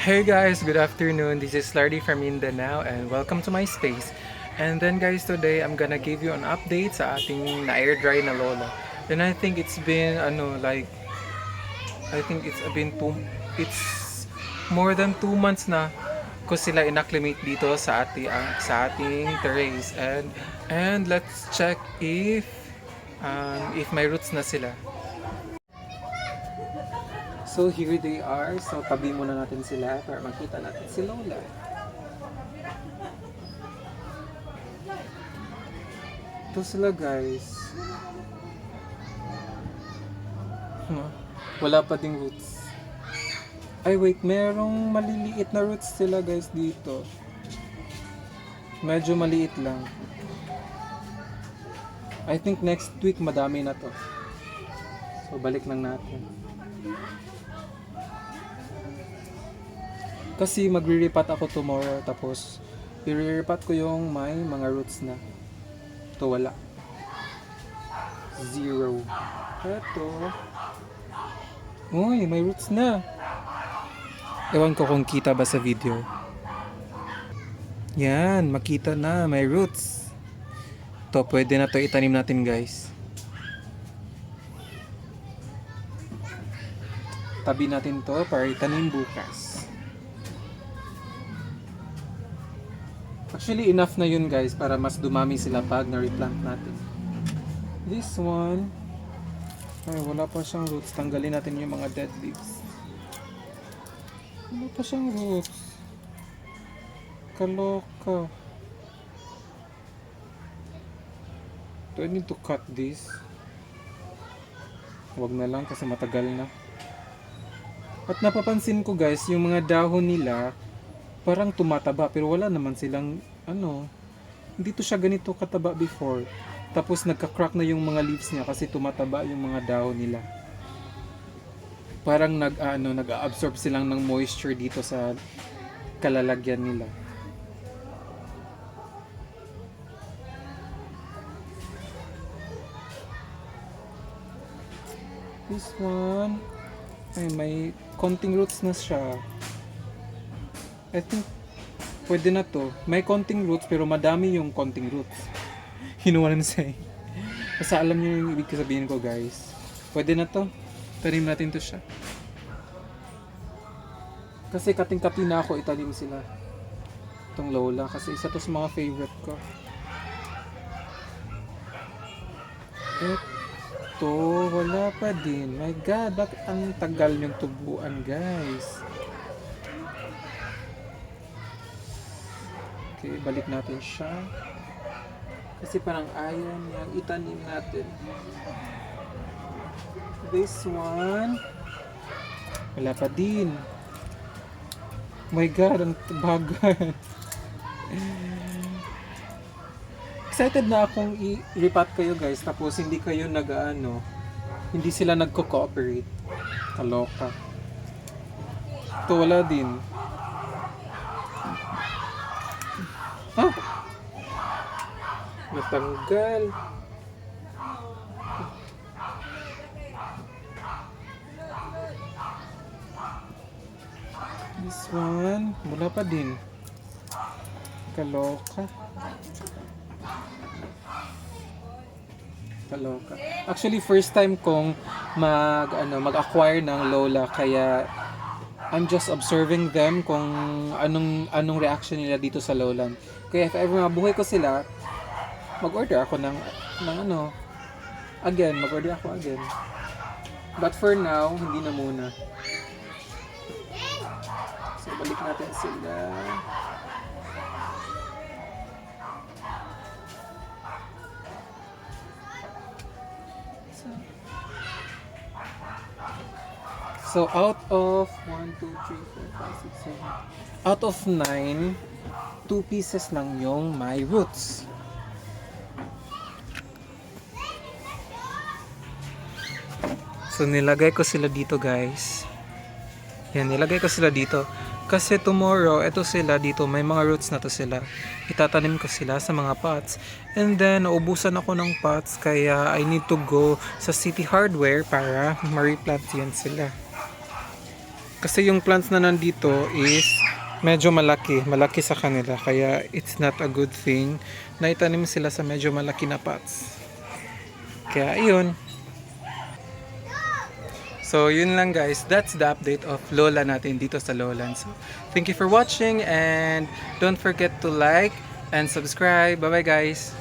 Hey guys, good afternoon. This is Lardy from Mindanao and welcome to my space. And then guys, today I'm gonna give you an update sa ating na-air dry na lola. And I think it's been it's more than 2 months na ko sila inacclimate dito sa ating terrace. And let's check if may roots na sila. So here they are. So tabi muna natin sila para makita natin si Lola. Ito sila guys. Wala pa ding roots. Ay wait, merong maliliit na roots sila guys dito. Medyo maliit lang. I think next week madami na to. So balik lang natin. Kasi magre-repat ako tomorrow tapos i-repat ko yung may mga roots na. Ito wala. Zero. Ito. Uy, may roots na. Ewan ko kung kita ba sa video. Yan, makita na, may roots. Ito, pwede na to itanim natin guys. Tabi natin to para itanim bukas. Actually, enough na yun guys para mas dumami sila pag na-replant natin. This one, ay wala pa siyang roots. Tanggalin natin yung mga dead leaves. Wala pa siyang roots. Kaloka. Do I need to cut this? Huwag na lang kasi matagal na. At napapansin ko guys, yung mga dahon nila parang tumataba pero wala naman silang hindi to siya ganito kataba before. Tapos nagka-crack na yung mga leaves niya kasi tumataba yung mga dahon nila. Parang nag-absorb silang ng moisture dito sa kalalagyan nila. This one ay may konting roots na siya. I think pwede na to. May konting roots pero madami yung konting roots. You know what I'm saying? Basta alam niyo yung ibig sabihin ko guys. Pwede na to. Tanim natin to siya. Kasi kating-kati na ako itanim sila. Itong Lola. Kasi isa to sa mga favorite ko. Ito. Wala pa din. My God. Bakit ang tagal yung tubuan guys? Okay, balik natin siya. Kasi parang ayaw niya itanim natin. This one, wala pa din. My God, ang bagal. Excited na akong i-repat kayo guys, tapos hindi kayo hindi sila nagko-cooperate. Kaloka. Ito wala din. Natanggal. This one, wala pa din. Kaloka. Kaloka. Actually, first time kong mag-acquire ng Lola kaya I'm just observing them kung anong reaction nila dito sa lowland. Kaya if ever mabuhay ko sila, mag-order ako mag-order ako again. But for now, hindi na muna. So, balik natin sila. So out of 1, 2, 3, 4, 5, 6, 7. Out of 9, 2 pieces lang yung may roots. So nilagay ko sila dito guys. Yan, nilagay ko sila dito. Kasi tomorrow, eto sila dito, may mga roots na to sila. Itatanim ko sila sa mga pots. And then, naubusan ako ng pots, kaya I need to go sa City Hardware para ma-replant yan sila. Kasi yung plants na nandito is medyo malaki sa kanila, kaya it's not a good thing na itanim sila sa medyo malaki na pots. Kaya ayun. So yun lang guys, that's the update of Lola natin dito sa Lowlands. So, thank you for watching and don't forget to like and subscribe. Bye bye guys.